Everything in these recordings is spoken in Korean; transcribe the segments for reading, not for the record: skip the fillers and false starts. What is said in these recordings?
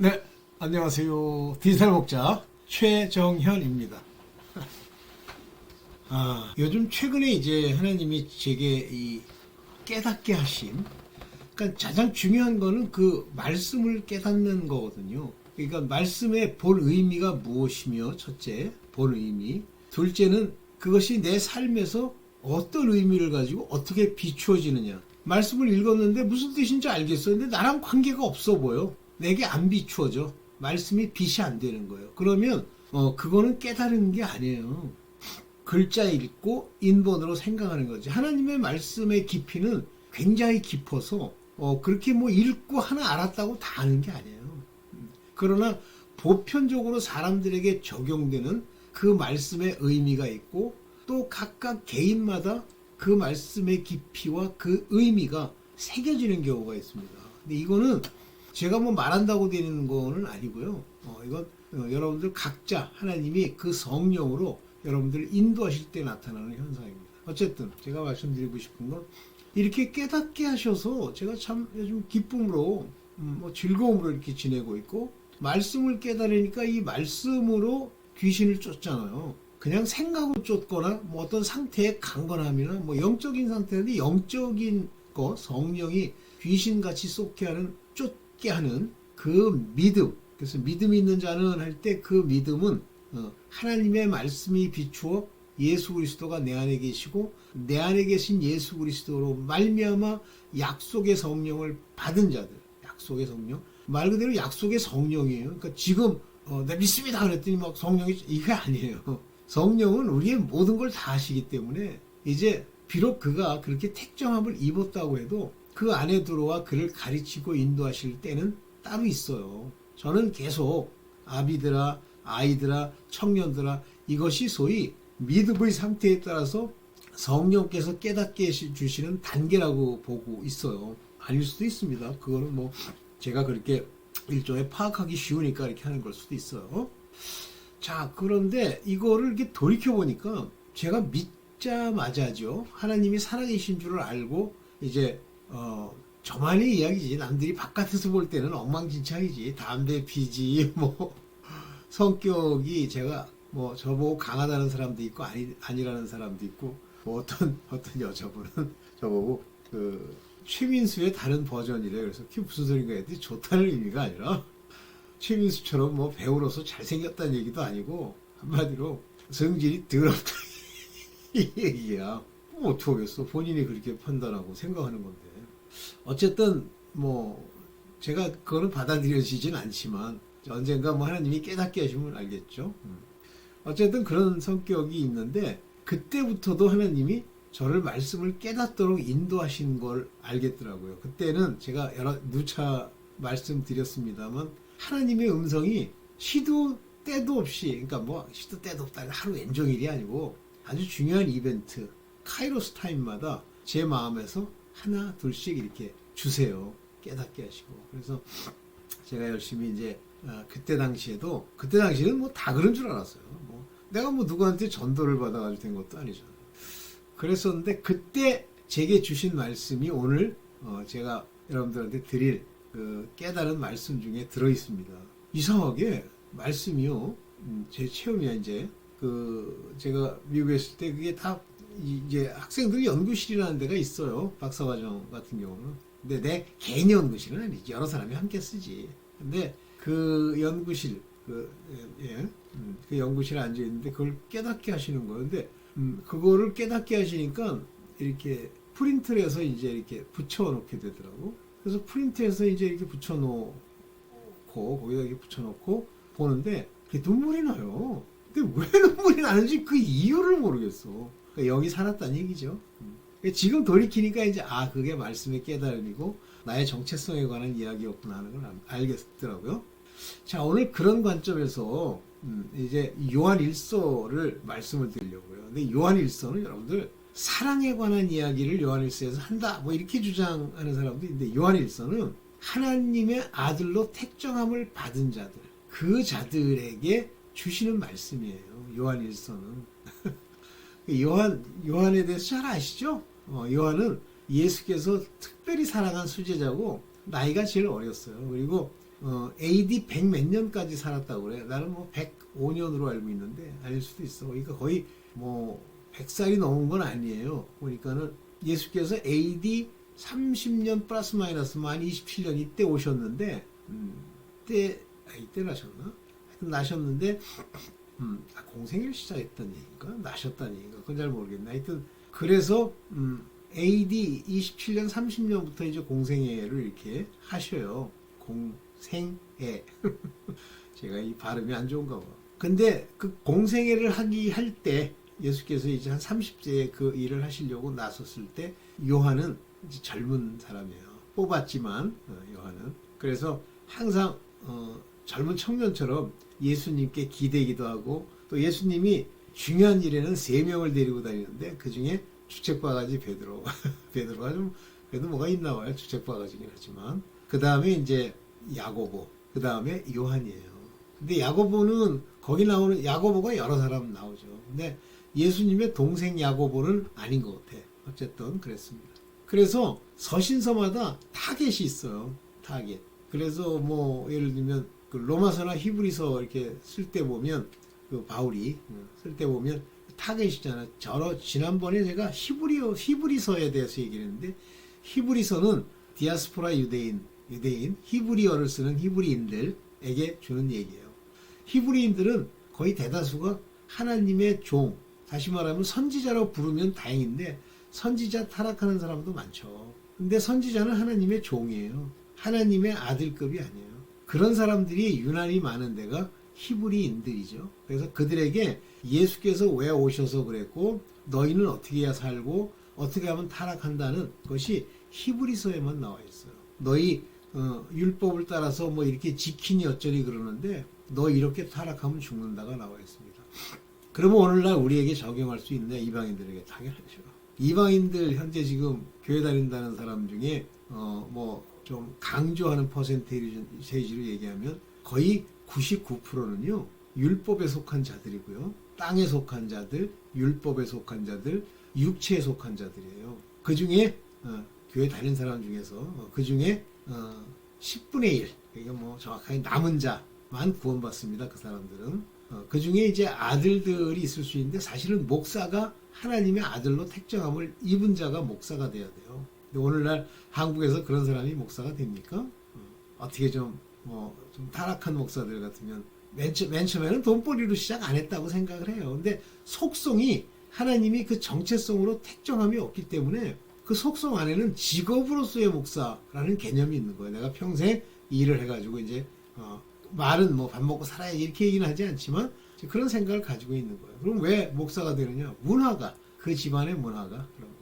네, 안녕하세요. 디지털 목자 최정현입니다. 요즘 최근에 이제 하나님이 제게 이 깨닫게 하신, 그러니까 가장 중요한 거는 그 말씀을 깨닫는 거거든요. 그러니까 말씀의 본 의미가 무엇이며, 첫째, 본 의미. 둘째는 그것이 내 삶에서 어떤 의미를 가지고 어떻게 비추어지느냐. 말씀을 읽었는데 무슨 뜻인지 알겠어요. 근데 나랑 관계가 없어 보여. 내게 안 비추어져. 말씀이 빛이 안 되는 거예요. 그러면 그거는 깨달은 게 아니에요. 글자 읽고 인본으로 생각하는 거지. 하나님의 말씀의 깊이는 굉장히 깊어서 그렇게 뭐 읽고 하나 알았다고 다 아는 게 아니에요. 그러나 보편적으로 사람들에게 적용되는 그 말씀의 의미가 있고, 또 각각 개인마다 그 말씀의 깊이와 그 의미가 새겨지는 경우가 있습니다. 근데 이거는 제가 뭐 말한다고 되는 거는 아니고요. 이건 여러분들 각자 하나님이 그 성령으로 여러분들을 인도하실 때 나타나는 현상입니다. 어쨌든 제가 말씀드리고 싶은 건, 이렇게 깨닫게 하셔서 제가 참 요즘 기쁨으로 즐거움으로 이렇게 지내고 있고, 말씀을 깨달으니까 이 말씀으로 귀신을 쫓잖아요. 그냥 생각으로 쫓거나 뭐 어떤 상태의 강건함이나 뭐 영적인 상태인데, 영적인 거 성령이 귀신같이 쏟게 하는, 쫓게 하는 그 믿음. 그래서 믿음이 있는 자는 할 때 그 믿음은 하나님의 말씀이 비추어 예수 그리스도가 내 안에 계시고, 내 안에 계신 예수 그리스도로 말미암아 약속의 성령을 받은 자들. 약속의 성령, 말 그대로 약속의 성령이에요. 그러니까 지금 내 믿습니다 그랬더니 막 성령이, 이게 아니에요. 성령은 우리의 모든 걸 다 아시기 때문에, 이제 비록 그가 그렇게 택정함을 입었다고 해도 그 안에 들어와 그를 가르치고 인도하실 때는 따로 있어요. 저는 계속 아비들아, 아이들아, 청년들아, 이것이 소위 믿음의 상태에 따라서 성령께서 깨닫게 주시는 단계라고 보고 있어요. 아닐 수도 있습니다. 그거는 뭐 제가 그렇게 일종의 파악하기 쉬우니까 이렇게 하는 걸 수도 있어요. 자, 그런데 이거를 이렇게 돌이켜보니까 제가 믿자마자죠, 하나님이 살아계신 줄을 알고, 이제 저만의 이야기지, 남들이 바깥에서 볼 때는 엉망진창이지, 담배 피지, 뭐 성격이, 제가 뭐 저보고 강하다는 사람도 있고 아니라는 사람도 있고, 뭐 어떤 여자분은 저보고 그 최민수의 다른 버전이래. 그래서 그게 무슨 소린가 했더니, 좋다는 의미가 아니라 최민수처럼 뭐 배우로서 잘생겼다는 얘기도 아니고, 한마디로 성질이 더럽다 이 얘기야. 뭐 어떡하겠어. 본인이 그렇게 판단하고 생각하는 건데. 어쨌든 뭐 제가 그거는 받아들여지진 않지만, 언젠가 뭐 하나님이 깨닫게 하시면 알겠죠. 어쨌든 그런 성격이 있는데, 그때부터도 하나님이 저를 말씀을 깨닫도록 인도하신 걸 알겠더라고요. 그때는 제가 누차 말씀드렸습니다만, 하나님의 음성이 시도 때도 없이, 그러니까 뭐 시도 때도 없다, 하루 왼종일이 아니고 아주 중요한 이벤트, 카이로스 타임마다 제 마음에서 하나 둘씩 이렇게 주세요. 깨닫게 하시고. 그래서 제가 열심히 이제 그때 당시에는 뭐 다 그런 줄 알았어요. 뭐 내가 뭐 누구한테 전도를 받아가지고 된 것도 아니잖아요. 그랬었는데, 그때 제게 주신 말씀이 오늘 제가 여러분들한테 드릴 그 깨달은 말씀 중에 들어 있습니다. 이상하게 말씀이요, 제 체험이야. 이제 그 제가 미국에 있을 때 그게 다 이제 학생들 연구실이라는 데가 있어요. 박사과정 같은 경우는. 근데 내 개인 연구실은 아니지. 여러 사람이 함께 쓰지. 근데 그 연구실, 그 연구실에 앉아 있는데 그걸 깨닫게 하시는 거예요. 근데 그거를 깨닫게 하시니까 이렇게 프린트를 해서 이제 이렇게 붙여놓게 되더라고. 그래서 프린트해서 이제 이렇게 붙여놓고, 거기다 이렇게 붙여놓고 보는데 눈물이 나요. 근데 왜 눈물이 나는지 그 이유를 모르겠어. 그러니까 영이 살았다는 얘기죠. 지금 돌이키니까 이제 그게 말씀의 깨달음이고 나의 정체성에 관한 이야기였구나 하는 걸 알겠더라고요. 자, 오늘 그런 관점에서 이제 요한 1서를 말씀을 드리려고요. 근데 요한 1서는 여러분들 사랑에 관한 이야기를 요한 1서에서 한다, 뭐 이렇게 주장하는 사람도 있는데, 요한 1서는 하나님의 아들로 택정함을 받은 자들, 그 자들에게 주시는 말씀이에요. 요한 1서는. 요한에 대해서 잘 아시죠? 요한은 예수께서 특별히 사랑한 수제자고 나이가 제일 어렸어요. 그리고 AD 100 몇 년까지 살았다고 그래. 나는 뭐 105년으로 알고 있는데 아닐 수도 있어. 그러니까 거의 뭐 100살이 넘은 건 아니에요. 보니까는 예수께서 AD 30년 플러스 마이너스 만 27년 이때 오셨는데 이때 나셨나? 하여튼 나셨는데 공생일 시작했던 얘기인가? 나셨다는 얘기인가? 그건 잘 모르겠네. 하여튼 그래서 AD 27년 30년부터 이제 공생애를 이렇게 하셔요. 공생애. 제가 이 발음이 안 좋은가 봐. 근데 그 공생애를 할 때 예수께서 이제 한 30세에 그 일을 하시려고 나섰을 때 요한은 이제 젊은 사람이에요. 뽑았지만 요한은. 그래서 항상 젊은 청년처럼 예수님께 기대기도 하고 또 예수님이 중요한 일에는 3명을 데리고 다니는데 그 중에 주책바가지 베드로. 베드로가 좀 그래도 뭐가 있나 봐요. 주책바가지긴 하지만. 그 다음에 이제 야고보. 그 다음에 요한이에요. 근데 야고보는 거기 나오는 야고보가 여러 사람 나오죠. 근데 예수님의 동생 야고보는 아닌 것 같아. 어쨌든 그랬습니다. 그래서 서신서마다 타겟이 있어요. 타겟. 그래서 뭐 예를 들면 그 로마서나 히브리서 이렇게 쓸 때 보면 그 바울이 쓸 때 보면 타겟이잖아요. 지난번에 제가 히브리서에 대해서 얘기를 했는데 히브리서는 디아스포라 유대인, 히브리어를 쓰는 히브리인들에게 주는 얘기예요. 히브리인들은 거의 대다수가 하나님의 종, 다시 말하면 선지자라고 부르면 다행인데 선지자 타락하는 사람도 많죠. 근데 선지자는 하나님의 종이에요. 하나님의 아들급이 아니에요. 그런 사람들이 유난히 많은 데가 히브리인들이죠. 그래서 그들에게 예수께서 왜 오셔서 그랬고 너희는 어떻게 해야 살고 어떻게 하면 타락한다는 것이 히브리서에만 나와 있어요. 너희 율법을 따라서 뭐 이렇게 지키니 어쩌니 그러는데 너 이렇게 타락하면 죽는다가 나와 있습니다. 그러면 오늘날 우리에게 적용할 수 있냐? 이방인들에게 당연하죠. 이방인들 현재 지금 교회 다닌다는 사람 중에 뭐 좀 강조하는 퍼센테이지로 얘기하면 거의 99%는요 율법에 속한 자들이고요, 땅에 속한 자들, 율법에 속한 자들, 육체에 속한 자들이에요. 그 중에 교회 다니는 사람 중에서 그 중에 10분의 1, 그러니까 뭐 정확하게 남은 자만 구원받습니다. 그 사람들은 그 중에 이제 아들들이 있을 수 있는데 사실은 목사가 하나님의 아들로 택정함을 입은 자가 목사가 돼야 돼요. 근데 오늘날 한국에서 그런 사람이 목사가 됩니까? 어떻게 좀 타락한 목사들 같으면 맨 처음에는 돈벌이로 시작 안 했다고 생각을 해요. 근데 속성이 하나님이 그 정체성으로 택정함이 없기 때문에 그 속성 안에는 직업으로서의 목사라는 개념이 있는 거예요. 내가 평생 일을 해가지고 이제 말은 뭐 밥 먹고 살아야지 이렇게 얘기는 하지 않지만 그런 생각을 가지고 있는 거예요. 그럼 왜 목사가 되느냐? 문화가, 그 집안의 문화가 그런 거예요.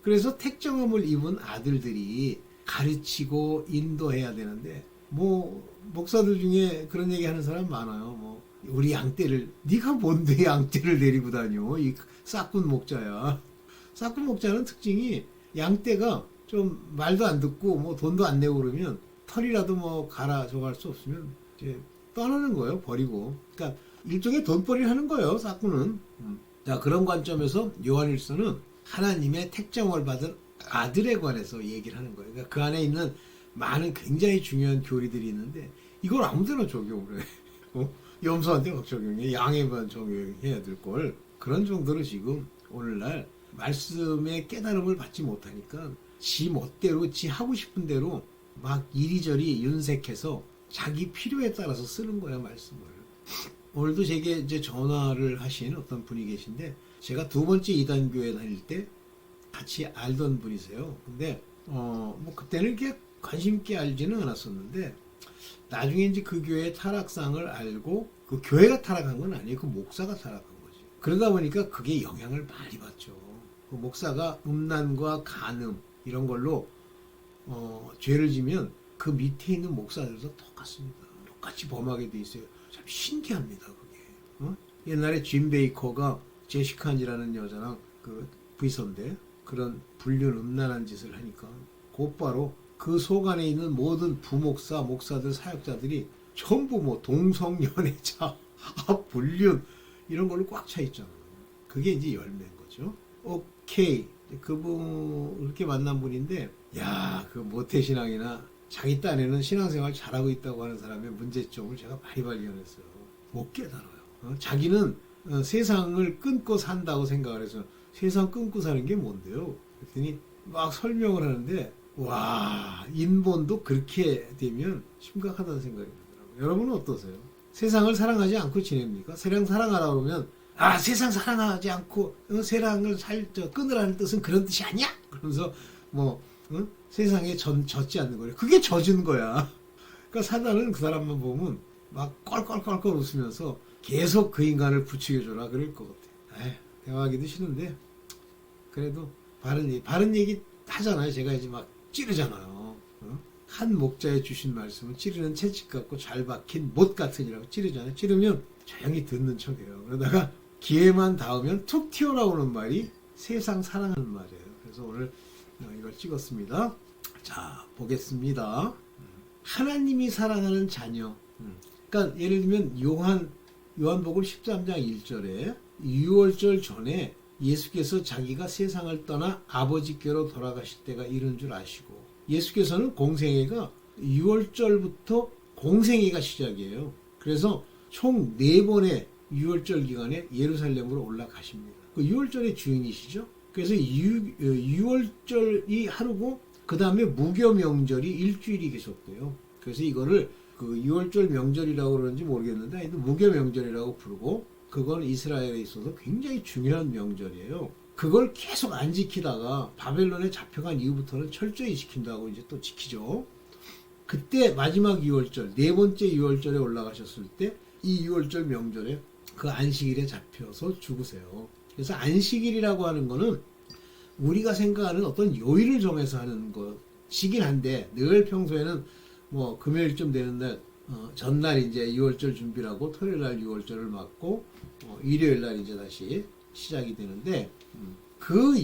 그래서 택정함을 입은 아들들이 가르치고 인도해야 되는데 뭐 목사들 중에 그런 얘기하는 사람 많아요. 뭐 우리 양떼를, 네가 뭔데 양떼를 데리고 다녀? 이 싹군 목자야. 싹군 목자는 특징이 양떼가 좀 말도 안 듣고 뭐 돈도 안 내고 그러면 털이라도 뭐 갈아 줘갈 수 없으면 이제 떠나는 거예요. 버리고. 그러니까 일종의 돈벌이를 하는 거예요. 싹군은. 자, 그런 관점에서 요한일서는 하나님의 택정을 받은 아들에 관해서 얘기를 하는 거예요. 그러니까 그 안에 있는 많은 굉장히 중요한 교리들이 있는데 이걸 아무데나 적용을 해. 염소한테 막 적용해. 양에만 적용해야 될 걸. 그런 정도로 지금 오늘날 말씀의 깨달음을 받지 못하니까 지 멋대로 지 하고 싶은 대로 막 이리저리 윤색해서 자기 필요에 따라서 쓰는 거야, 말씀을. 오늘도 제게 이제 전화를 하신 어떤 분이 계신데 제가 2번째 이단교회 다닐 때 같이 알던 분이세요. 근데 뭐 그때는 이렇게 관심 있게 알지는 않았었는데 나중에 이제 그 교회의 타락상을 알고 그 교회가 타락한 건 아니에요. 그 목사가 타락한 거지. 그러다 보니까 그게 영향을 많이 받죠. 그 목사가 음란과 간음 이런 걸로 죄를 지면 그 밑에 있는 목사들도 똑같습니다. 똑같이 범하게 돼 있어요. 참 신기합니다, 그게. 옛날에 짐 베이커가 제시칸이라는 여자랑 그 부이선데 그런 불륜 음란한 짓을 하니까 곧바로 그 속 안에 있는 모든 부목사, 목사들, 사역자들이 전부 뭐 동성연애자, 불륜 이런 걸로 꽉 차 있잖아요. 그게 이제 열매인 거죠. 오케이. 그분 그렇게 만난 분인데 야, 그 모태신앙이나 자기 딴에는 신앙생활 잘하고 있다고 하는 사람의 문제점을 제가 많이 발견했어요. 못 깨달아요. 자기는 세상을 끊고 산다고 생각을 해서 세상 끊고 사는 게 뭔데요? 그랬더니 막 설명을 하는데 와, 인본도 그렇게 되면 심각하다는 생각이 들더라고요. 여러분은 어떠세요? 세상을 사랑하지 않고 지냅니까? 세상 사랑하라 그러면 세상 사랑하지 않고 세상을 끊으라는 뜻은 그런 뜻이 아니야? 그러면서 세상에 젖지 않는 거예요. 그게 젖은 거야. 그러니까 사단은 그 사람만 보면 막 껄껄껄껄 웃으면서 계속 그 인간을 부추겨줘라 그럴 것 같아. 대화하기도 싫은데 그래도 바른 얘기 하잖아요. 제가 이제 막 찌르잖아요. 한 목자에 주신 말씀은 찌르는 채찍 같고 잘 박힌 못 같으니라고 찌르잖아요. 찌르면 조용히 듣는 척해요. 그러다가 기회만 닿으면 툭 튀어나오는 말이 세상 사랑하는 말이에요. 그래서 오늘 이걸 찍었습니다. 자, 보겠습니다. 하나님이 사랑하는 자녀. 그러니까 예를 들면 요한복음 13장 1절에 유월절 전에 예수께서 자기가 세상을 떠나 아버지께로 돌아가실 때가 이른 줄 아시고 예수께서는 공생애가 6월절부터 공생애가 시작이에요. 그래서 총 4번의 6월절 기간에 예루살렘으로 올라가십니다. 그 6월절의 주인이시죠. 그래서 6월절이 하루고 그 다음에 무교 명절이 일주일이 계속돼요. 그래서 이거를 그 6월절 명절이라고 그러는지 모르겠는데 하여튼 무교 명절이라고 부르고 그건 이스라엘에 있어서 굉장히 중요한 명절이에요. 그걸 계속 안 지키다가 바벨론에 잡혀간 이후부터는 철저히 지킨다고 이제 또 지키죠. 그때 마지막 6월절, 네 번째 6월절에 올라가셨을 때 이 6월절 명절에 그 안식일에 잡혀서 죽으세요. 그래서 안식일이라고 하는 거는 우리가 생각하는 어떤 요일을 정해서 하는 것이긴 한데 늘 평소에는 금요일쯤 되는 날 전날 이제 6월절 준비를 하고 토요일 날 6월절을 맞고 일요일 날 이제 다시 시작이 되는데 그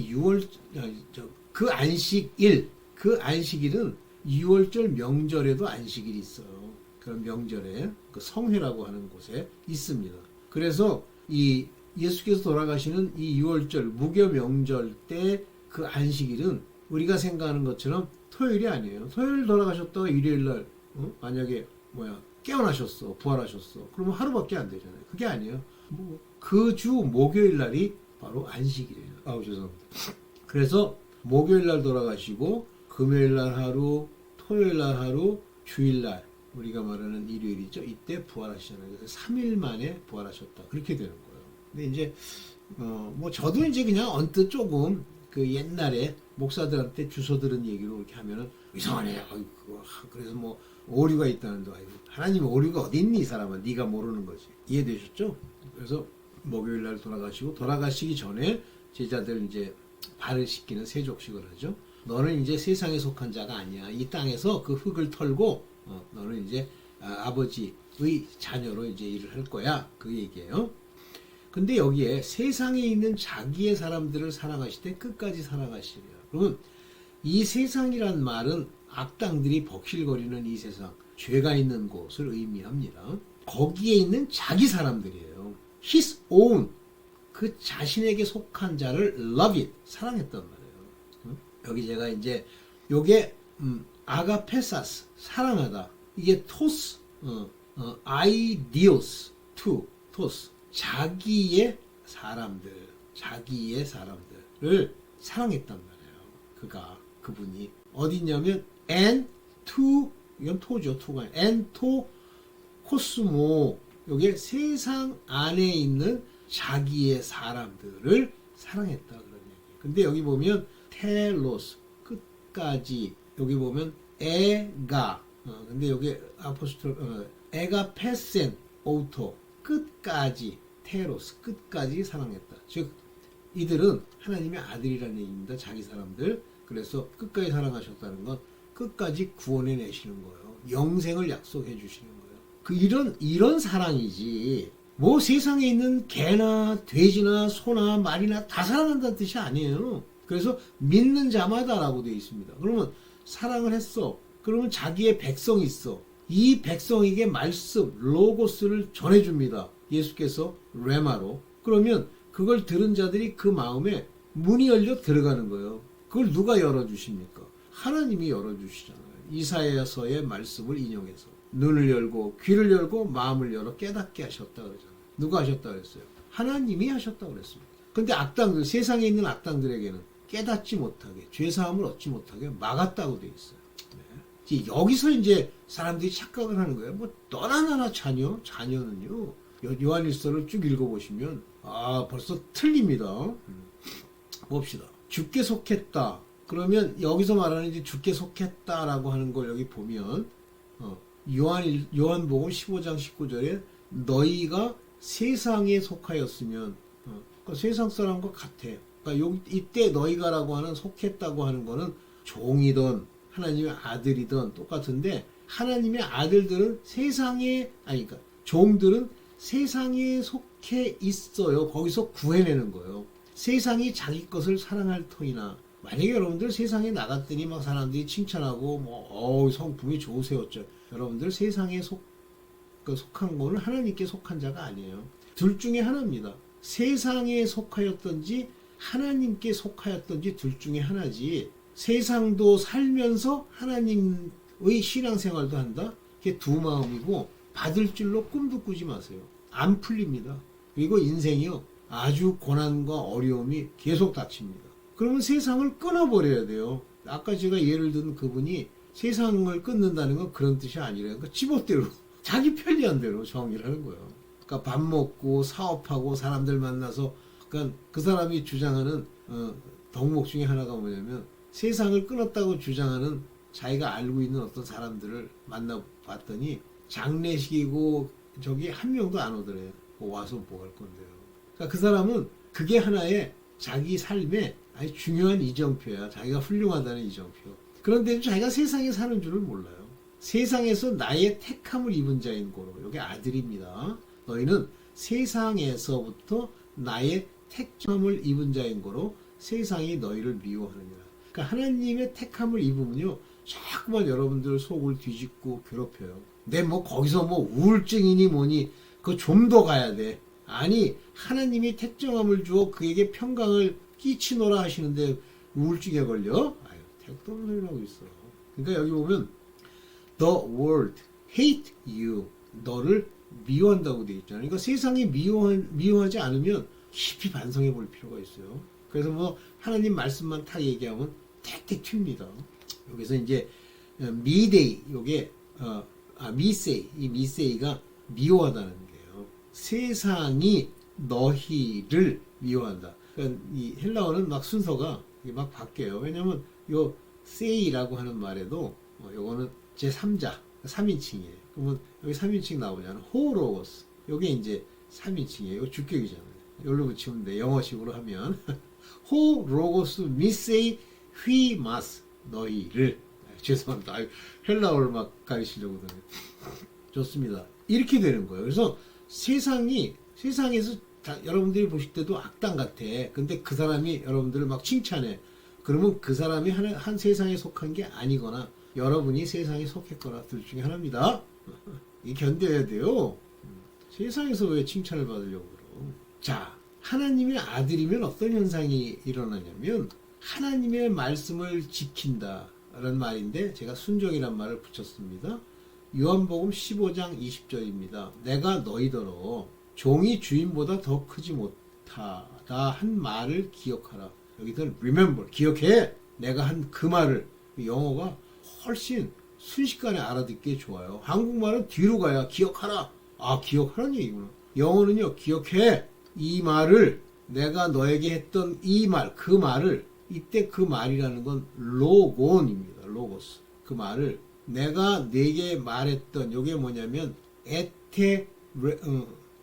안식일은 6월절 명절에도 안식일이 있어요. 그런 명절에 그 성회라고 하는 곳에 있습니다. 그래서 이 예수께서 돌아가시는 이 6월절 무교 명절 때 그 안식일은 우리가 생각하는 것처럼 토요일이 아니에요. 토요일 돌아가셨다가 일요일 날 만약에 깨어나셨어, 부활하셨어. 그러면 하루밖에 안 되잖아요. 그게 아니에요. 그 주 목요일 날이 바로 안식일이에요. 죄송합니다. 그래서 목요일 날 돌아가시고 금요일 날 하루, 토요일 날 하루, 주일 날 우리가 말하는 일요일이죠. 이때 부활하시잖아요. 그래서 3일 만에 부활하셨다. 그렇게 되는 거예요. 근데 이제 저도 이제 그냥 언뜻 조금 그 옛날에 목사들한테 주워 들은 얘기로 이렇게 하면은 이상하네. 그래서 오류가 있다는데 하나님 오류가 어디 있니 이 사람아? 네가 모르는 거지. 이해되셨죠? 그래서 목요일 날 돌아가시기 전에 제자들 이제 발을 씻기는 세족식을 하죠. 너는 이제 세상에 속한 자가 아니야. 이 땅에서 그 흙을 털고 너는 이제 아버지의 자녀로 이제 일을 할 거야. 그 얘기예요. 근데 여기에 세상에 있는 자기의 사람들을 사랑하실 때 끝까지 사랑하시래요. 그러면 이 세상이란 말은 악당들이 벅실거리는 이 세상, 죄가 있는 곳을 의미합니다. 거기에 있는 자기 사람들이에요. His own, 그 자신에게 속한 자를 love it, 사랑했단 말이에요. 여기 제가 이제 요게 아가페사스, 사랑하다. 이게 토스, 아이디오스, 토스, 자기의 사람들을 사랑했단 말이에요. 그분이 어디냐면 and to, 이건 토죠. 토가 and to 코스모, 요게 세상 안에 있는 자기의 사람들을 사랑했다 그런 얘기예요. 근데 여기 보면 텔로스, 끝까지, 여기 보면 에가, 근데 여기 아포스톨 에가 페센 오토, 끝까지, 테로스, 끝까지 사랑했다. 즉 이들은 하나님의 아들이라는 얘기입니다. 자기 사람들. 그래서 끝까지 사랑하셨다는 건 끝까지 구원해 내시는 거예요. 영생을 약속해 주시는 거예요. 이런 사랑이지 세상에 있는 개나 돼지나 소나 말이나 다 사랑한다는 뜻이 아니에요. 그래서 믿는 자마다라고 되어 있습니다. 그러면 사랑을 했어. 그러면 자기의 백성이 있어. 이 백성에게 말씀, 로고스를 전해줍니다. 예수께서 레마로. 그러면 그걸 들은 자들이 그 마음에 문이 열려 들어가는 거예요. 그걸 누가 열어주십니까? 하나님이 열어주시잖아요. 이사야서의 말씀을 인용해서 눈을 열고 귀를 열고 마음을 열어 깨닫게 하셨다 그러잖아요. 누가 하셨다 그랬어요? 하나님이 하셨다 그랬습니다. 근데 악당들, 세상에 있는 악당들에게는 깨닫지 못하게, 죄사함을 얻지 못하게 막았다고 돼 있어요. 네. 이제 여기서 이제 사람들이 착각을 하는 거예요. 뭐 너나 나나 자녀는요. 요한일서를 쭉 읽어보시면 벌써 틀립니다. 봅시다. 주께 속했다. 그러면 여기서 말하는 이제 주께 속했다라고 하는 걸 여기 보면 요한복음 15장 19절에 너희가 세상에 속하였으면 그러니까 세상 사람과 같아. 그러니까 이때 너희가라고 하는 속했다고 하는 거는 종이든 하나님의 아들이든 똑같은데 하나님의 아들들은 그러니까 종들은 세상에 속해 있어요. 거기서 구해내는 거예요. 세상이 자기 것을 사랑할 터이나 만약에 여러분들 세상에 나갔더니 막 사람들이 칭찬하고 성품이 좋으세요. 여러분들 세상에 속한 거는 하나님께 속한 자가 아니에요. 둘 중에 하나입니다. 세상에 속하였던지 하나님께 속하였던지 둘 중에 하나지 세상도 살면서 하나님의 신앙생활도 한다? 그게 두 마음이고 받을 줄로 꿈도 꾸지 마세요. 안 풀립니다. 그리고 인생이요. 아주 고난과 어려움이 계속 닥칩니다. 그러면 세상을 끊어버려야 돼요. 아까 제가 예를 든 그분이 세상을 끊는다는 건 그런 뜻이 아니라요. 그러니까 지멋대로 자기 편리한 대로 정의를 하는 거예요. 그러니까 밥 먹고 사업하고 사람들 만나서 그러니까 그 사람이 주장하는 덕목 중에 하나가 뭐냐면 세상을 끊었다고 주장하는 자기가 알고 있는 어떤 사람들을 만나봤더니 장례식이고 저기 한 명도 안 오더래요. 와서 뭐 할 건데요. 그러니까 그 사람은 그게 하나의 자기 삶의 아주 중요한 이정표야. 자기가 훌륭하다는 이정표. 그런데 자기가 세상에 사는 줄을 몰라요. 세상에서 나의 택함을 입은 자인 고로. 이게 아들입니다. 너희는 세상에서부터 나의 택함을 입은 자인 고로 세상이 너희를 미워하느니라. 그러니까 하나님의 택함을 입으면요. 자꾸만 여러분들 속을 뒤집고 괴롭혀요. 거기서 우울증이니 뭐니 그거 좀 더 가야 돼. 아니 하나님이 택정함을 주어 그에게 평강을 끼치노라 하시는데 우울증에 걸려? 택도 없는 소리를 하고 있어. 그러니까 여기 보면 The world hate you. 너를 미워한다고 되어 있잖아요. 그러니까 세상이 미워하지 않으면 깊이 반성해 볼 필요가 있어요. 그래서 하나님 말씀만 탁 얘기하면 택택 튑니다. 여기서 이제 미데이 요게 미세이 이 미세이가 미워하다는 게요. 세상이 너희를 미워한다. 그러니까 이 헬라어는 막 순서가 막 바뀌어요. 왜냐면 요 세이라고 하는 말에도 요거는 제 3자 3인칭이에요. 그러면 여기 3인칭 나오잖아요. 호로고스. 요게 이제 3인칭이에요. 이거 주격이잖아요. 여기로 붙이면 돼. 영어식으로 하면 호로고스 미세이 휘마스 너희를 죄송합니다. 헬라어를 막 가르치려고 그러네. 좋습니다. 이렇게 되는 거예요. 그래서 세상에서 여러분들이 보실 때도 악당 같아. 근데 그 사람이 여러분들을 막 칭찬해. 그러면 그 사람이 한 세상에 속한 게 아니거나 여러분이 세상에 속했거나 둘 중에 하나입니다. 이 견뎌야 돼요. 세상에서 왜 칭찬을 받으려고 그러? 자, 하나님의 아들이면 어떤 현상이 일어나냐면 하나님의 말씀을 지킨다라는 말인데 제가 순종이란 말을 붙였습니다. 요한복음 15장 20절입니다. 내가 너희더러 종이 주인보다 더 크지 못하다 한 말을 기억하라. 여기서는 remember, 기억해. 내가 한 그 말을. 영어가 훨씬 순식간에 알아듣기에 좋아요. 한국말은 뒤로 가야 기억하라. 기억하라는 얘기구나. 영어는요, 기억해. 이 말을 내가 너에게 했던 이 말, 그 말을 이때 그 말이라는 건 로곤입니다. 로고스. 그 말을 내가 네게 말했던 요게 뭐냐면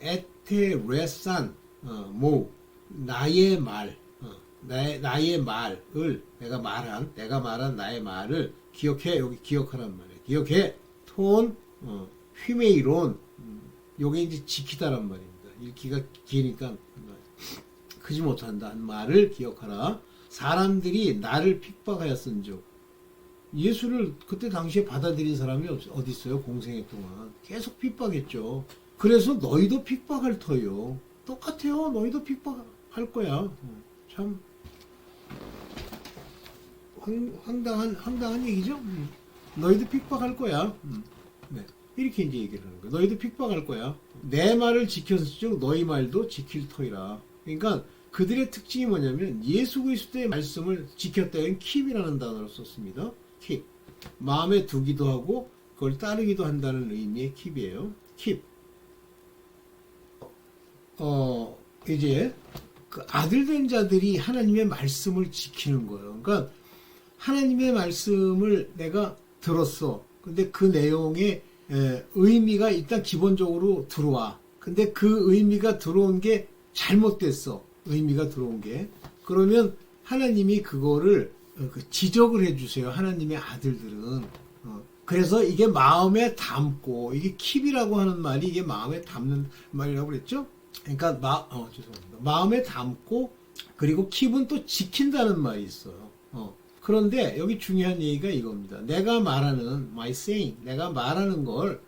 에테레산 나의 말 나의 말을 내가 말한 나의 말을 기억해. 여기 기억하란 말이에요. 기억해. 톤 휘메이론 요게 이제 지키다란 말입니다. 읽기가 기니까 크지 못한다 한 말을 기억하라. 사람들이 나를 핍박하였은즉 예수를 그때 당시에 받아들인 사람이 어디 있어요? 공생애 동안 계속 핍박했죠. 그래서 너희도 핍박할 터요. 똑같아요. 너희도 핍박할 거야. 참 황당한 얘기죠. 너희도 핍박할 거야. 네. 이렇게 이제 얘기를 하는 거야. 너희도 핍박할 거야. 내 말을 지켰을즉 너희 말도 지킬 터이라. 그러니까 그들의 특징이 뭐냐면 예수 그리스도의 말씀을 지켰다는 킵이라는 단어를 썼습니다. 킵. 마음에 두기도 하고 그걸 따르기도 한다는 의미의 킵이에요. 킵. 이제 그 아들된 자들이 하나님의 말씀을 지키는 거예요. 그러니까 하나님의 말씀을 내가 들었어. 근데 그 내용에 의미가 일단 기본적으로 들어와. 근데 그 의미가 들어온 게 잘못됐어. 의미가 들어온 게. 그러면 하나님이 그거를 지적을 해주세요. 하나님의 아들들은. 그래서 이게 마음에 담고, 이게 킵이라고 하는 말이 이게 마음에 담는 말이라고 그랬죠? 그러니까, 죄송합니다. 마음에 담고, 그리고 킵은 또 지킨다는 말이 있어요. 그런데 여기 중요한 얘기가 이겁니다. 내가 말하는, my saying, 내가 말하는 걸,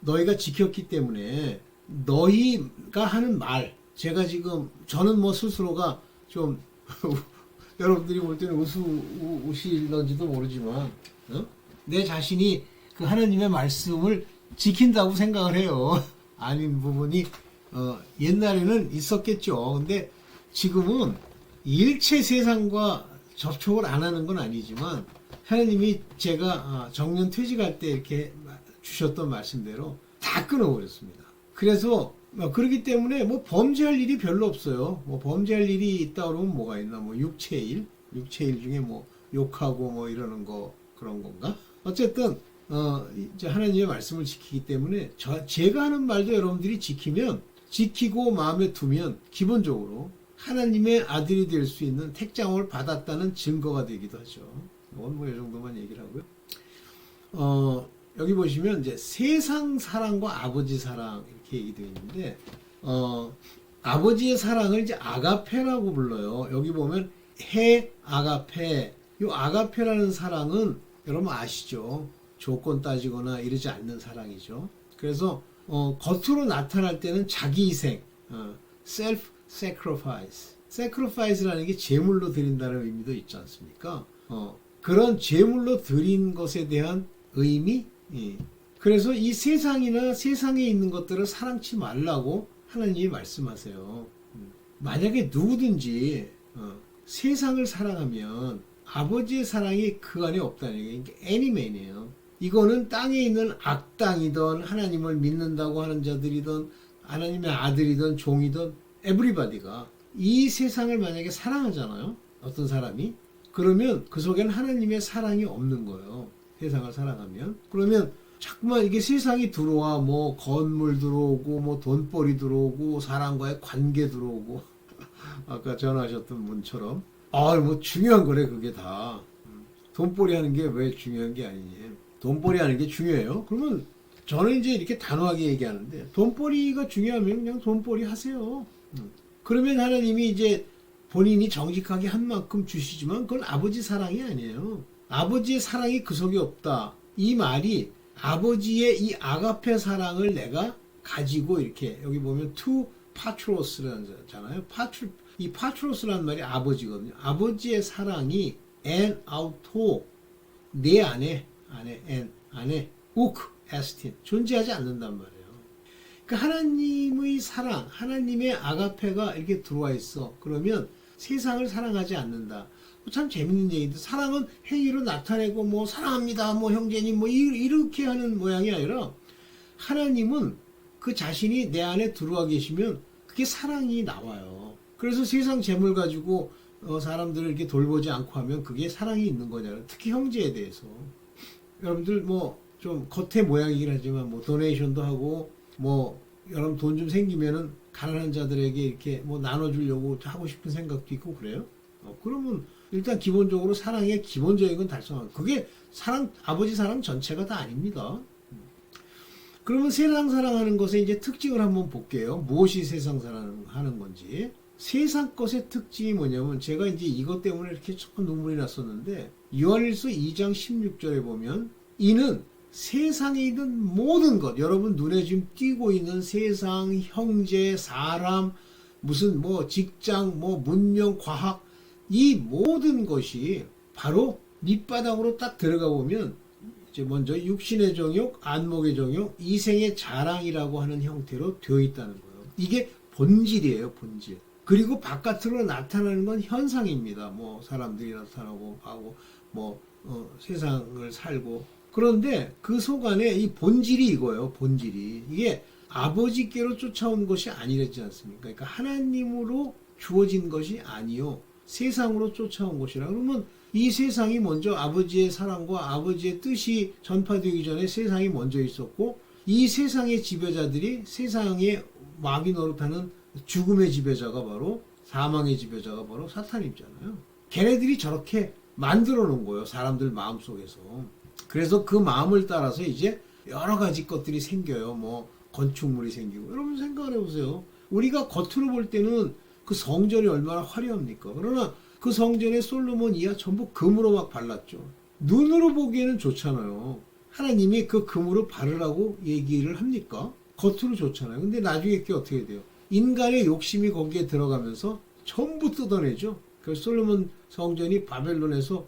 너희가 지켰기 때문에, 너희가 하는 말, 제가 지금, 저는 뭐 스스로가 좀, 여러분들이 볼 때는 우실런지도 모르지만, 내 자신이 그 하나님의 말씀을 지킨다고 생각을 해요. 아닌 부분이, 옛날에는 있었겠죠. 근데 지금은 일체 세상과 접촉을 안 하는 건 아니지만, 하나님이 제가 정년 퇴직할 때 이렇게 주셨던 말씀대로 다 끊어버렸습니다. 그래서, 그렇기 때문에 뭐 범죄할 일이 별로 없어요. 뭐 범죄할 일이 있다 그러면 뭐가 있나? 뭐 육체일 중에 뭐 욕하고 뭐 이러는 거 그런 건가? 어쨌든 이제 하나님의 말씀을 지키기 때문에 제가 하는 말도 여러분들이 지키고 마음에 두면 기본적으로 하나님의 아들이 될 수 있는 택장을 받았다는 증거가 되기도 하죠. 이건 뭐 이 정도만 얘기를 하고요. 여기 보시면 이제 세상 사랑과 아버지 사랑 이렇게 얘기되어 있는데 아버지의 사랑을 이제 아가페라고 불러요. 여기 보면 해 아가페. 이 아가페라는 사랑은 여러분 아시죠? 조건 따지거나 이러지 않는 사랑이죠. 그래서 겉으로 나타날 때는 자기 희생, self sacrifice. sacrifice라는 게 제물로 드린다는 의미도 있지 않습니까? 그런 제물로 드린 것에 대한 의미. 그래서 이 세상이나 세상에 있는 것들을 사랑치 말라고 하나님이 말씀하세요. 만약에 누구든지 세상을 사랑하면 아버지의 사랑이 그 안에 없다는 게 애니맨이에요. 이거는 땅에 있는 악당이든 하나님을 믿는다고 하는 자들이든 하나님의 아들이든 종이든 에브리바디가 이 세상을 만약에 사랑하잖아요. 어떤 사람이. 그러면 그 속에는 하나님의 사랑이 없는 거예요. 세상을 사랑하면. 그러면 자꾸만 이게 세상이 들어와 뭐 건물 들어오고 뭐 돈벌이 들어오고 사람과의 관계 들어오고 아까 전화하셨던 분처럼 뭐 중요한 거래 그게 다. 돈벌이 하는 게 왜 중요한 게 아니니. 돈벌이 하는 게 중요해요. 그러면 저는 이제 이렇게 단호하게 얘기하는데 돈벌이가 중요하면 그냥 돈벌이 하세요. 그러면 하나님이 이제 본인이 정직하게 한 만큼 주시지만 그건 아버지 사랑이 아니에요. 아버지의 사랑이 그 속에 없다. 이 말이 아버지의 이 아가페 사랑을 내가 가지고 이렇게 여기 보면 투 파트로스라는 잖아요. 이 파트로스라는 말이 아버지거든요. 아버지의 사랑이 엔 아우토 내 안에 우크 에스틴 존재하지 않는단 말이에요. 그러니까 하나님의 사랑, 하나님의 아가페가 이렇게 들어와 있어. 그러면 세상을 사랑하지 않는다. 참 재밌는 얘기인데 사랑은 행위로 나타내고 뭐 사랑합니다 뭐 형제님 뭐 이렇게 하는 모양이 아니라 하나님은 그 자신이 내 안에 들어와 계시면 그게 사랑이 나와요. 그래서 세상 재물 가지고 사람들을 이렇게 돌보지 않고 하면 그게 사랑이 있는 거잖아요. 특히 형제에 대해서. 여러분들 뭐 좀 겉에 모양이긴 하지만 뭐 도네이션도 하고 뭐 여러분 돈 좀 생기면은 가난한 자들에게 이렇게 뭐 나눠주려고 하고 싶은 생각도 있고 그래요. 그러면 일단 기본적으로 사랑의 기본적인 건 달성하고 그게 사랑 아버지 사랑 전체가 다 아닙니다. 그러면 세상 사랑하는 것의 이제 특징을 한번 볼게요. 무엇이 세상 사랑하는 건지. 세상 것의 특징이 뭐냐면 제가 이제 이것 때문에 이렇게 조금 눈물이 났었는데 요한일서 2장 16절에 보면 이는 세상에 있는 모든 것 여러분 눈에 지금 띄고 있는 세상, 형제, 사람, 무슨 뭐 직장, 뭐 문명, 과학 이 모든 것이 바로 밑바닥으로 딱 들어가 보면 이제 먼저 육신의 정욕, 안목의 정욕, 이생의 자랑이라고 하는 형태로 되어 있다는 거예요. 이게 본질이에요, 본질. 그리고 바깥으로 나타나는 건 현상입니다. 뭐 사람들이 나타나고 하고 뭐 세상을 살고. 그런데 그 속 안에 이 본질이 이거예요. 본질이. 이게 아버지께로 쫓아온 것이 아니랬지 않습니까? 그러니까 하나님으로 주어진 것이 아니요. 세상으로 쫓아온 것이라. 그러면 이 세상이 먼저 아버지의 사랑과 아버지의 뜻이 전파되기 전에 세상이 먼저 있었고, 이 세상의 지배자들이 세상의 마귀 노릇하는 죽음의 지배자가 바로, 사망의 지배자가 바로 사탄이잖아요. 걔네들이 저렇게 만들어 놓은 거예요. 사람들 마음속에서. 그래서 그 마음을 따라서 이제 여러 가지 것들이 생겨요. 뭐 건축물이 생기고. 여러분 생각을 해보세요. 우리가 겉으로 볼 때는 그 성전이 얼마나 화려합니까? 그러나 그 성전에 솔로몬 이하 전부 금으로 막 발랐죠. 눈으로 보기에는 좋잖아요. 하나님이 그 금으로 바르라고 얘기를 합니까? 겉으로 좋잖아요. 근데 나중에 그게 어떻게 돼요? 인간의 욕심이 거기에 들어가면서 전부 뜯어내죠. 그 솔로몬 성전이 바벨론으로 해서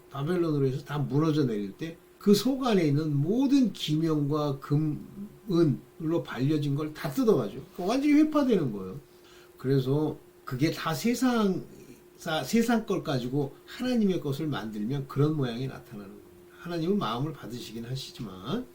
다 무너져 내릴 때 그 속 안에 있는 모든 기명과 금, 은으로 발려진 걸 다 뜯어가죠. 완전히 회파되는 거예요. 그래서 그게 다 세상 걸 가지고 하나님의 것을 만들면 그런 모양이 나타나는 겁니다. 하나님은 마음을 받으시긴 하시지만,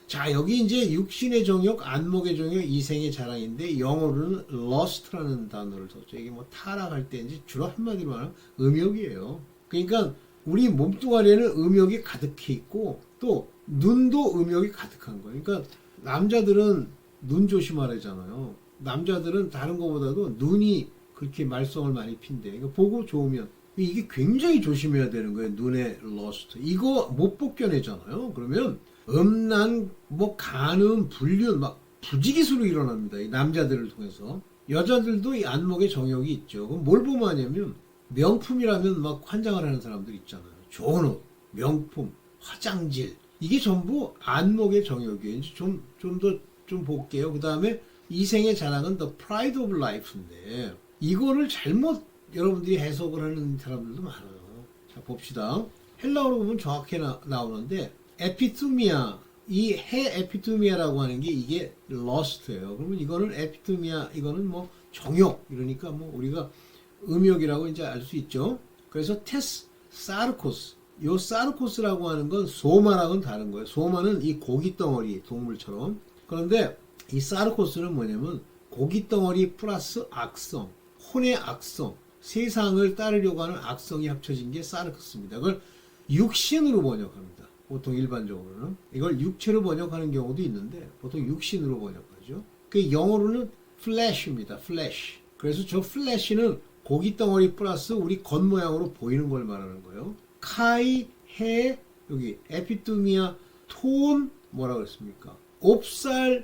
자, 여기 이제 육신의 정욕, 안목의 정욕, 이생의 자랑인데 영어로는 lust라는 단어를 썼죠. 이게 뭐 타락할 때 이제 주로 한마디로 말하면 음욕이에요. 그러니까 우리 몸뚱아리에는 음욕이 가득해 있고 또 눈도 음욕이 가득한 거예요. 그러니까 남자들은 눈 조심하래잖아요. 남자들은 다른 것보다도 눈이 그렇게 말썽을 많이 핀대. 그러니까 보고 좋으면 이게 굉장히 조심해야 되는 거예요. 눈의 러스트. 이거 못 벗겨내잖아요. 그러면 음란, 뭐 간음, 불륜 막 부지기수로 일어납니다. 이 남자들을 통해서. 여자들도 이 안목의 정욕이 있죠. 그럼 뭘 보면 하냐면 명품이라면 막 환장을 하는 사람들 있잖아요. 좋은 옷, 명품, 화장질. 이게 전부 안목의 정욕이에요. 이제 좀 볼게요. 그 다음에 이생의 자랑은 The Pride of Life인데 이거를 잘못 여러분들이 해석을 하는 사람들도 많아요. 자, 봅시다. 헬라어로 보면 정확히 나오는데 에피투미아, 이 해 에피투미아라고 하는 게 이게 lust예요. 그러면 이거는 에피투미아, 이거는 뭐 정욕, 이러니까 뭐 우리가 음욕이라고 이제 알 수 있죠. 그래서 사르코스, 요 사르코스라고 하는 건 소마랑은 다른 거예요. 소마는 이 고기 덩어리, 동물처럼. 그런데 이 사르코스는 뭐냐면 고기 덩어리 플러스 악성, 혼의 악성, 세상을 따르려고 하는 악성이 합쳐진 게 사르코스입니다. 그걸 육신으로 번역합니다. 보통 일반적으로는. 이걸 육체로 번역하는 경우도 있는데 보통 육신으로 번역하죠. 그 영어로는 flesh입니다. flesh. 그래서 저 flesh는 고기 덩어리 플러스 우리 겉모양으로 보이는 걸 말하는 거예요. 카이, 해, 여기 에피투미아, 톤, 뭐라 그랬습니까? 옵살몬.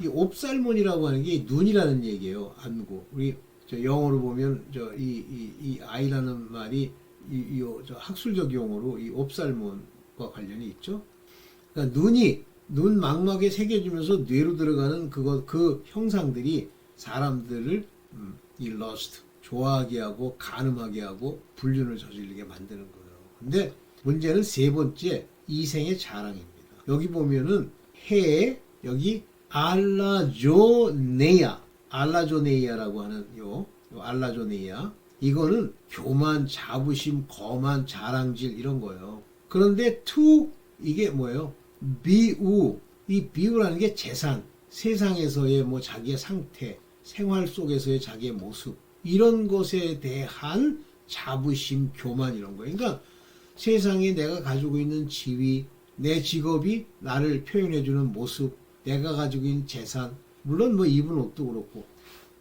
이 옵살몬이라고 하는 게 눈이라는 얘기예요. 안구. 우리 영어로 보면 이 아이라는 말이 저 학술적 용어로 이 옵살몬과 관련이 있죠. 그러니까 눈 망막에 새겨지면서 뇌로 들어가는 그 형상들이 사람들을 이 러스트, 좋아하게 하고 간음하게 하고 불륜을 저지르게 만드는 거예요. 근데 문제는 세 번째, 이생의 자랑입니다. 여기 보면은 해, 여기 알라조네이아라고 하는 요 알라조네이아, 이거는 교만, 자부심, 거만, 자랑질 이런 거예요. 그런데 이게 뭐예요? 이 비우라는 게 재산, 세상에서의 뭐 자기의 상태, 생활 속에서의 자기의 모습, 이런 것에 대한 자부심, 교만 이런 거예요. 그러니까 세상에 내가 가지고 있는 지위, 내 직업이 나를 표현해주는 모습, 내가 가지고 있는 재산, 물론 뭐 입은 옷도 그렇고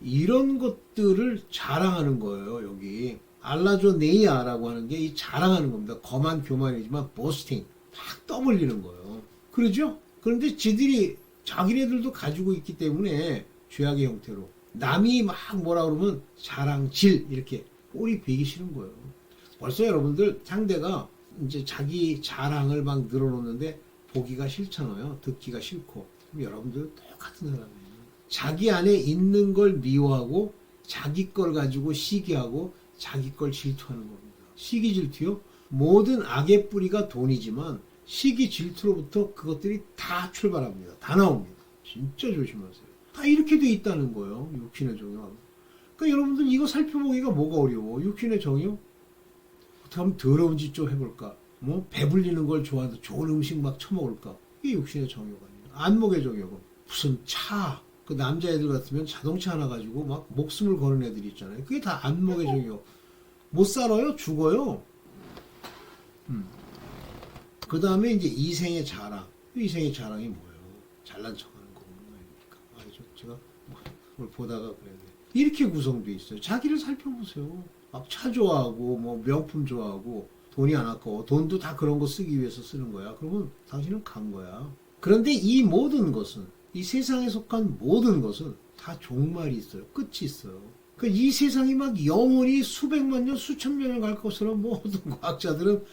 이런 것들을 자랑하는 거예요. 여기 알라조네이아라고 하는 게 이 자랑하는 겁니다. 거만 교만이지만 보스팅, 막 떠벌리는 거예요. 그러죠? 그런데 자기네들도 가지고 있기 때문에 죄악의 형태로 남이 막 뭐라 그러면 자랑질, 이렇게 꼬리 베기 싫은 거예요. 벌써 여러분들 상대가 이제 자기 자랑을 막 늘어놓는데 보기가 싫잖아요. 듣기가 싫고. 그럼 여러분들 똑같은 사람이에요. 자기 안에 있는 걸 미워하고 자기 걸 가지고 시기하고 자기 걸 질투하는 겁니다. 시기 질투요? 모든 악의 뿌리가 돈이지만 시기 질투로부터 그것들이 다 출발합니다. 다 나옵니다. 진짜 조심하세요. 다 이렇게 돼 있다는 거예요. 육신의 정욕. 그러니까 여러분들 이거 살펴보기가 뭐가 어려워. 육신의 정욕? 어떻게 하면 더러운 짓 좀 해볼까? 뭐 배불리는 걸 좋아해서 좋은 음식 막 처먹을까? 이게 육신의 정욕 아니에요. 안목의 정욕은 무슨 차, 그 남자애들 같으면 자동차 하나 가지고 막 목숨을 거는 애들이 있잖아요. 그게 다 안목의 정욕. 못 살아요? 죽어요. 그 다음에 이제 이생의 자랑. 이생의 자랑이 뭐예요? 잘난 척하는 거구나. 아니까. 제가 그걸 보다가 그랬는데 이렇게 구성되어 있어요. 자기를 살펴보세요. 막 차 좋아하고 뭐 명품 좋아하고 돈이 안 아까워. 돈도 다 그런 거 쓰기 위해서 쓰는 거야. 그러면 당신은 간 거야. 그런데 이 모든 것은, 이 세상에 속한 모든 것은 다 종말이 있어요. 끝이 있어요. 그러니까 이 세상이 막 영원히 수백만 년, 수천 년을 갈 것처럼 뭐 어떤 과학자들은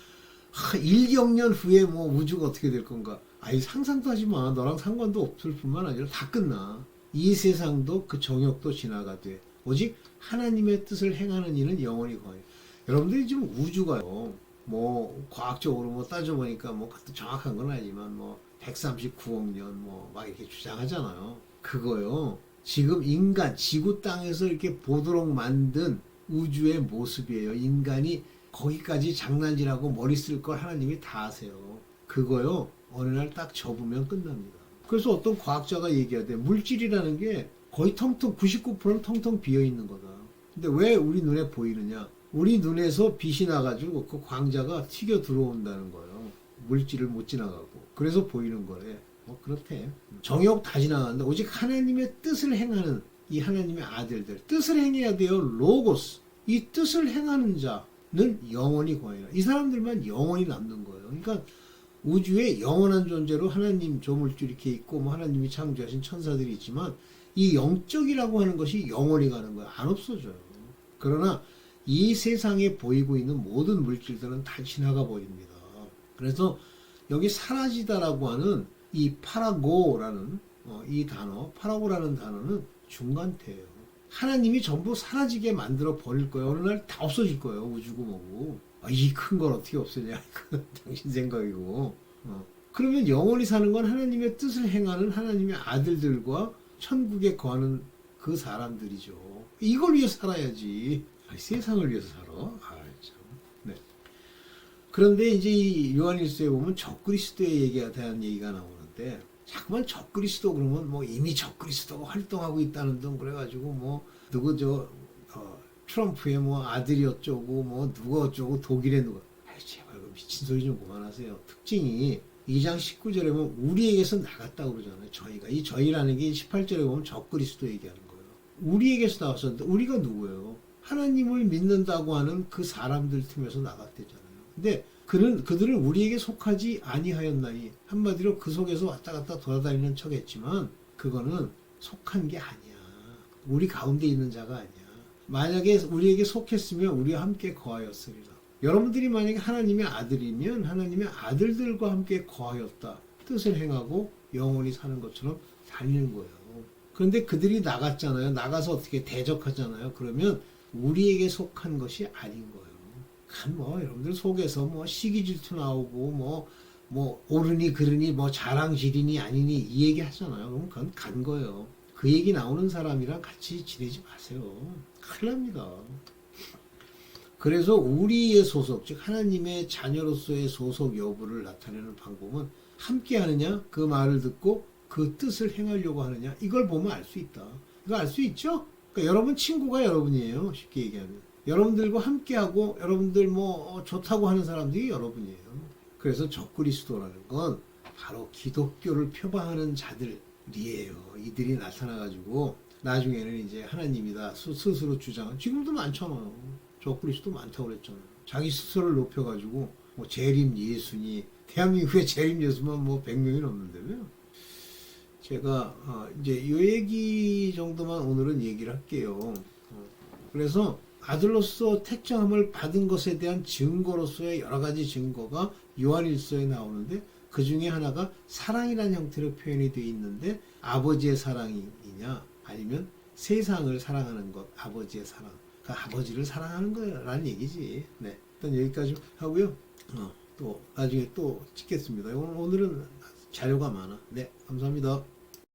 1경년 후에 뭐 우주가 어떻게 될 건가. 아니 상상도 하지 마. 너랑 상관도 없을 뿐만 아니라 다 끝나. 이 세상도 그 정욕도 지나가되 오직 하나님의 뜻을 행하는 이는 영원히 거해. 여러분들이 지금 우주가요. 뭐 과학적으로 뭐 따져보니까 뭐 그것도 정확한 건 아니지만 뭐 139억 년 뭐 막 이렇게 주장하잖아요. 그거요. 지금 인간 지구 땅에서 이렇게 보도록 만든 우주의 모습이에요. 인간이 거기까지 장난질하고 머리 쓸 걸 하나님이 다 아세요. 그거요. 어느 날 딱 접으면 끝납니다. 그래서 어떤 과학자가 얘기하대. 물질이라는 게 거의 텅텅 99%는 텅텅 비어 있는 거다. 근데 왜 우리 눈에 보이느냐? 우리 눈에서 빛이 나가지고 그 광자가 튀겨 들어온다는 거예요. 물질을 못 지나가고. 그래서 보이는 거래. 뭐 그렇대. 정욕 다 지나가는데 오직 하나님의 뜻을 행하는 이 하나님의 아들들. 뜻을 행해야 돼요. 로고스. 이 뜻을 행하는 자는 영원히 거해라. 이 사람들만 영원히 남는 거예요. 그러니까 우주에 영원한 존재로 하나님 조물주 이렇게 있고 뭐 하나님이 창조하신 천사들이 있지만 이 영적이라고 하는 것이 영원히 가는 거예요. 안 없어져요. 그러나 이 세상에 보이고 있는 모든 물질들은 다 지나가 버립니다. 그래서 여기 사라지다라고 하는 이 파라고라는 이 단어, 파라고라는 단어는 중간태예요. 하나님이 전부 사라지게 만들어 버릴 거예요. 어느 날 다 없어질 거예요. 우주고 뭐고. 이 큰 걸 어떻게 없애냐. 이건 당신 생각이고. 그러면 영원히 사는 건 하나님의 뜻을 행하는 하나님의 아들들과 천국에 거하는 그 사람들이죠. 이걸 위해서 살아야지. 세상을 위해서 살아. 참. 네. 그런데 이제 이 요한일서에 보면 적그리스도에 대한 얘기가 나오는데 자꾸만 적그리스도 그러면 뭐 이미 적그리스도가 활동하고 있다는 등 그래가지고 뭐 누구 트럼프의 뭐 아들이 어쩌고 뭐 누가 어쩌고 독일에 누가 제발 그 미친 소리 좀 그만하세요. 특징이 2장 19절에 보면 우리에게서 나갔다고 그러잖아요. 저희가. 이 저희라는 게 18절에 보면 적그리스도 얘기하는 거예요. 우리에게서 나왔었는데 우리가 누구예요? 하나님을 믿는다고 하는 그 사람들 틈에서 나갔대잖아요. 근데 그들은 우리에게 속하지 아니하였나니 한마디로 그 속에서 왔다 갔다 돌아다니는 척했지만 그거는 속한 게 아니야. 우리 가운데 있는 자가 아니야. 만약에 우리에게 속했으면 우리와 함께 거하였으리라. 여러분들이 만약에 하나님의 아들이면 하나님의 아들들과 함께 거하였다. 뜻을 행하고 영원히 사는 것처럼 살리는 거예요. 그런데 그들이 나갔잖아요. 나가서 어떻게 대적하잖아요. 그러면 우리에게 속한 것이 아닌 거예요. 뭐 여러분들 속에서 뭐 시기 질투 나오고 뭐 옳으니 그르니 뭐 자랑질이니 아니니 이 얘기 하잖아요. 그럼 그건 간 거예요. 그 얘기 나오는 사람이랑 같이 지내지 마세요. 큰일 납니다. 그래서 우리의 소속, 즉 하나님의 자녀로서의 소속 여부를 나타내는 방법은 함께 하느냐, 그 말을 듣고 그 뜻을 행하려고 하느냐, 이걸 보면 알 수 있다. 이거 알 수 있죠? 그러니까 여러분 친구가 여러분이에요. 쉽게 얘기하면. 여러분들과 함께하고 여러분들 뭐 좋다고 하는 사람들이 여러분이에요. 그래서 적그리스도라는 건 바로 기독교를 표방하는 자들이에요. 이들이 나타나가지고 나중에는 이제 하나님이다 스스로 주장한, 지금도 많잖아요. 적그리스도 많다고 그랬잖아요. 자기 스스로를 높여가지고 뭐 재림 예수니, 대한민국에 재림 예수만 뭐 100명이 넘는다고요. 제가 이제 이 얘기 정도만 오늘은 얘기를 할게요. 그래서 아들로서 택정함을 받은 것에 대한 증거로서의 여러 가지 증거가 요한일서에 나오는데 그 중에 하나가 사랑이라는 형태로 표현이 되어 있는데 아버지의 사랑이냐 아니면 세상을 사랑하는 것, 아버지의 사랑. 그 아버지를 사랑하는 거라는 얘기지. 네. 일단 여기까지 하고요. 또 나중에 또 찍겠습니다. 오늘은 자료가 많아. 네, 감사합니다.